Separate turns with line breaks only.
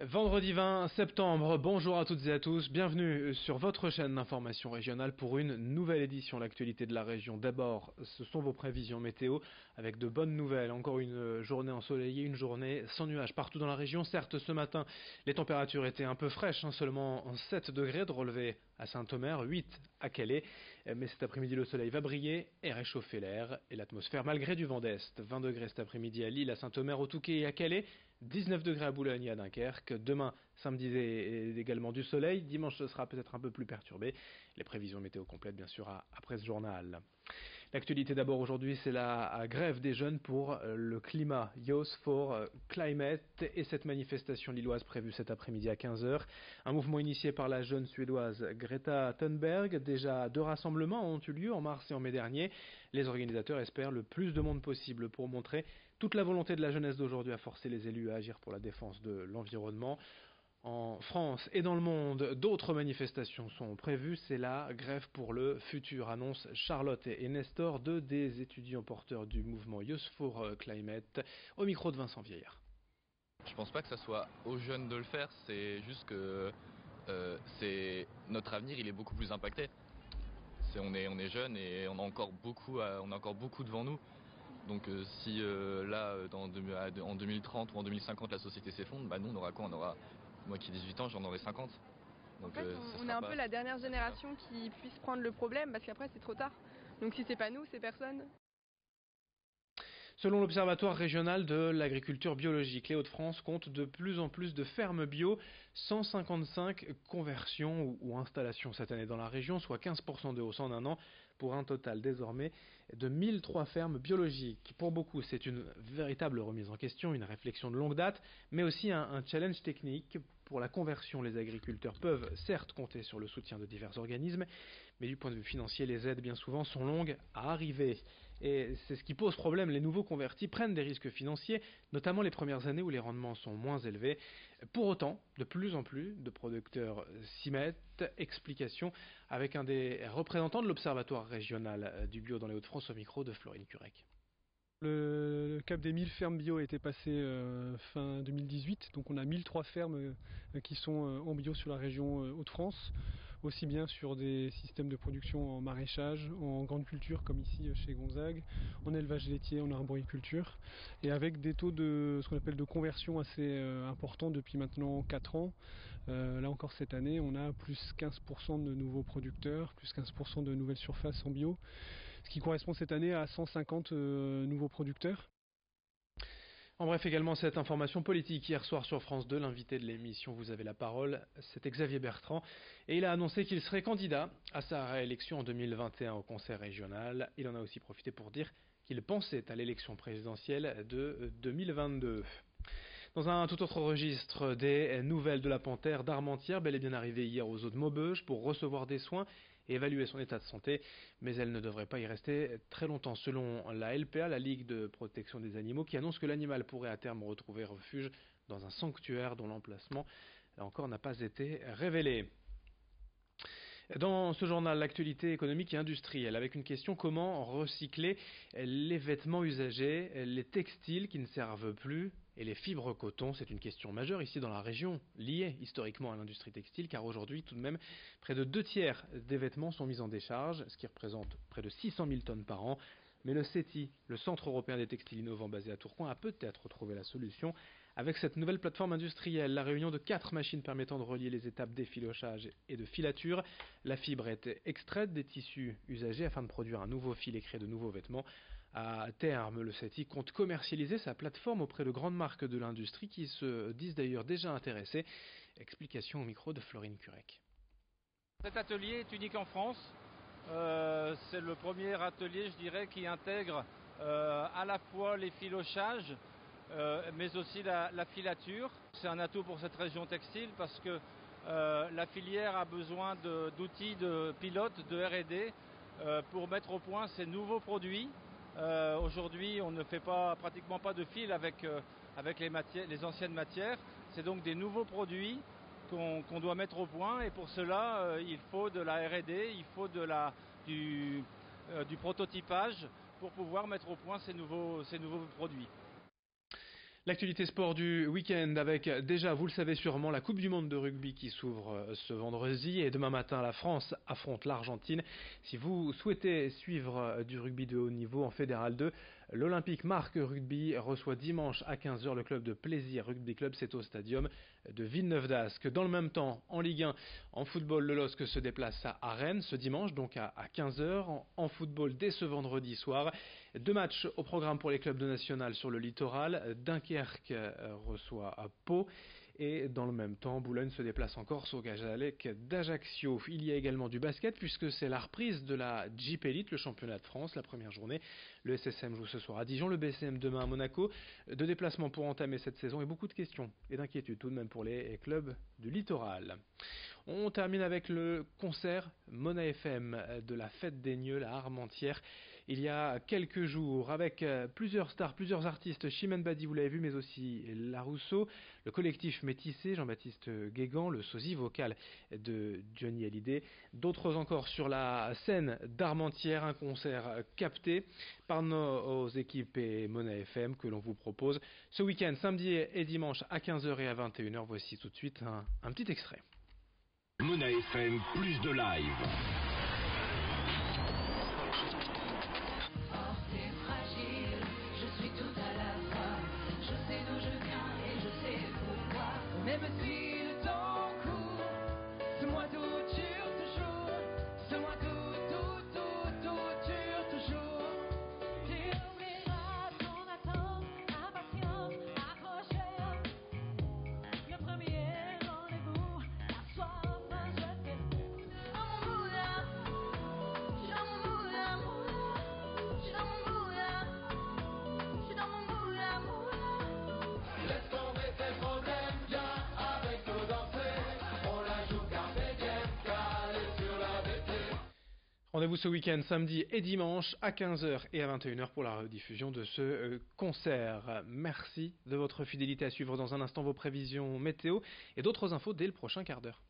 Vendredi 20 septembre, bonjour à toutes et à tous, bienvenue sur votre chaîne d'information régionale pour une nouvelle édition, l'actualité de la région. D'abord, ce sont vos prévisions météo avec de bonnes nouvelles, encore une journée ensoleillée, une journée sans nuages partout dans la région. Certes, ce matin, les températures étaient un peu fraîches, seulement 7 degrés de relevé à Saint-Omer, 8 à Calais, mais cet après-midi le soleil va briller et réchauffer l'air et l'atmosphère malgré du vent d'est. 20 degrés cet après-midi à Lille, à Saint-Omer, au Touquet et à Calais. 19 degrés à Boulogne et à Dunkerque. Demain, samedi, également du soleil. Dimanche, ce sera peut-être un peu plus perturbé. Les prévisions météo complètes, bien sûr, après ce journal. L'actualité d'abord aujourd'hui, c'est la grève des jeunes pour le climat, Youth for Climate, et cette manifestation lilloise prévue cet après-midi à 15 heures. Un mouvement initié par la jeune suédoise Greta Thunberg. Déjà 2 rassemblements ont eu lieu en mars et en mai dernier. Les organisateurs espèrent le plus de monde possible pour montrer toute la volonté de la jeunesse d'aujourd'hui à forcer les élus à agir pour la défense de l'environnement. En France et dans le monde, d'autres manifestations sont prévues. C'est la grève pour le futur, annonce Charlotte et Nestor, deux des étudiants porteurs du mouvement Youth for Climate, au micro de Vincent Vieillard.
Je pense pas que ça soit aux jeunes de le faire, c'est juste que notre avenir il est beaucoup plus impacté. On est jeunes et on a encore beaucoup devant nous. Donc si là en 2030 ou en 2050 la société s'effondre, bah nous on aura quoi? Moi qui ai 18 ans, j'en aurai 50.
Donc, en fait, on est un peu la dernière génération qui puisse prendre le problème parce qu'après c'est trop tard. Donc si c'est pas nous, c'est personne.
Selon l'Observatoire régional de l'agriculture biologique, les Hauts-de-France comptent de plus en plus de fermes bio, 155 conversions ou installations cette année dans la région, soit 15% de hausse en un an, pour un total désormais de 1003 fermes biologiques. Pour beaucoup, c'est une véritable remise en question, une réflexion de longue date, mais aussi un challenge technique. Pour la conversion, les agriculteurs peuvent certes compter sur le soutien de divers organismes, mais du point de vue financier, les aides bien souvent sont longues à arriver. Et c'est ce qui pose problème. Les nouveaux convertis prennent des risques financiers, notamment les premières années où les rendements sont moins élevés. Pour autant, de plus en plus de producteurs s'y mettent. Explication avec un des représentants de l'Observatoire régional du bio dans les Hauts-de-France au micro de Florine Curec.
Le cap des 1000 fermes bio a été passé fin 2018, donc on a 1003 fermes qui sont en bio sur la région Hauts-de-France, aussi bien sur des systèmes de production en maraîchage, en grande culture comme ici chez Gonzague, en élevage laitier, en arboriculture, et avec des taux de ce qu'on appelle de conversion assez importants depuis maintenant 4 ans. Là encore cette année, on a plus 15% de nouveaux producteurs, plus 15% de nouvelles surfaces en bio, ce qui correspond cette année à 150 nouveaux producteurs.
En bref, également cette information politique. Hier soir sur France 2, l'invité de l'émission Vous avez la parole, c'était Xavier Bertrand. Et il a annoncé qu'il serait candidat à sa réélection en 2021 au Conseil régional. Il en a aussi profité pour dire qu'il pensait à l'élection présidentielle de 2022. Dans un tout autre registre, des nouvelles de la panthère d'Armentières, bel et bien arrivée hier aux eaux de Maubeuge pour recevoir des soins et évaluer son état de santé, mais elle ne devrait pas y rester très longtemps. Selon la LPA, la Ligue de protection des animaux, qui annonce que l'animal pourrait à terme retrouver refuge dans un sanctuaire dont l'emplacement encore n'a pas été révélé. Dans ce journal, l'actualité économique et industrielle, avec une question: comment recycler les vêtements usagés, les textiles qui ne servent plus et les fibres coton? C'est une question majeure ici dans la région, liée historiquement à l'industrie textile, car aujourd'hui, tout de même, près de 2/3 des vêtements sont mis en décharge, ce qui représente près de 600 000 tonnes par an. Mais le CETI, le Centre européen des textiles innovants basé à Tourcoing, a peut-être trouvé la solution. Avec cette nouvelle plateforme industrielle, la réunion de 4 machines permettant de relier les étapes d'effilochage et de filature, la fibre est extraite des tissus usagés afin de produire un nouveau fil et créer de nouveaux vêtements. À terme, le CETI compte commercialiser sa plateforme auprès de grandes marques de l'industrie qui se disent d'ailleurs déjà intéressées. Explication au micro de Florine Curec.
Cet atelier est unique en France. C'est le premier atelier, je dirais, qui intègre à la fois les filochages, mais aussi la filature. C'est un atout pour cette région textile parce que la filière a besoin d'outils de pilote, de R&D pour mettre au point ces nouveaux produits. Aujourd'hui, on ne fait pratiquement pas de fil avec les anciennes matières. C'est donc des nouveaux produits qu'on doit mettre au point, et pour cela il faut de la R&D, il faut du prototypage pour pouvoir mettre au point ces nouveaux produits.
L'actualité sport du week-end avec déjà, vous le savez sûrement, la Coupe du Monde de rugby qui s'ouvre ce vendredi et demain matin la France affronte l'Argentine. Si vous souhaitez suivre du rugby de haut niveau en Fédéral 2, l'Olympique Marc Rugby reçoit dimanche à 15h le club de Plaisir Rugby Club, c'est au stadium de Villeneuve-d'Ascq. Dans le même temps, en Ligue 1, en football, le LOSC se déplace à Rennes ce dimanche, donc à 15h. En football, dès ce vendredi soir, 2 matchs au programme pour les clubs de national sur le littoral. Dunkerque reçoit à Pau. Et dans le même temps, Boulogne se déplace en Corse au Gajalec d'Ajaccio. Il y a également du basket puisque c'est la reprise de la Jeep Elite, le championnat de France, la première journée. Le SSM joue ce soir à Dijon, le BCM demain à Monaco. 2 déplacements pour entamer cette saison et beaucoup de questions et d'inquiétudes tout de même pour les clubs du littoral. On termine avec le concert Mona FM de la Fête des Nieux, la Armentières. Il y a quelques jours, avec plusieurs stars, plusieurs artistes, Chimène Badi, vous l'avez vu, mais aussi Larousseau, le collectif Métissé, Jean-Baptiste Guégan, le sosie vocal de Johnny Hallyday, d'autres encore sur la scène d'Armentières, un concert capté par nos équipes et Mona FM que l'on vous propose ce week-end, samedi et dimanche à 15h et à 21h. Voici tout de suite un petit extrait.
Mona FM, plus de live.
Même si le temps court, ce mois d'août dure toujours, ce mois d'août dure toujours. Tu oublieras ton attente, impatiente, accrocheur. Le premier rendez-vous, la soif, je t'ai. Dans mon moulin, je suis dans mon moulin, je suis dans mon moulin, je suis dans mon moulin, Laisse tomber tes problèmes.
Rendez-vous ce week-end, samedi et dimanche à 15h et à 21h pour la rediffusion de ce concert. Merci de votre fidélité. À suivre dans un instant vos prévisions météo et d'autres infos dès le prochain quart d'heure.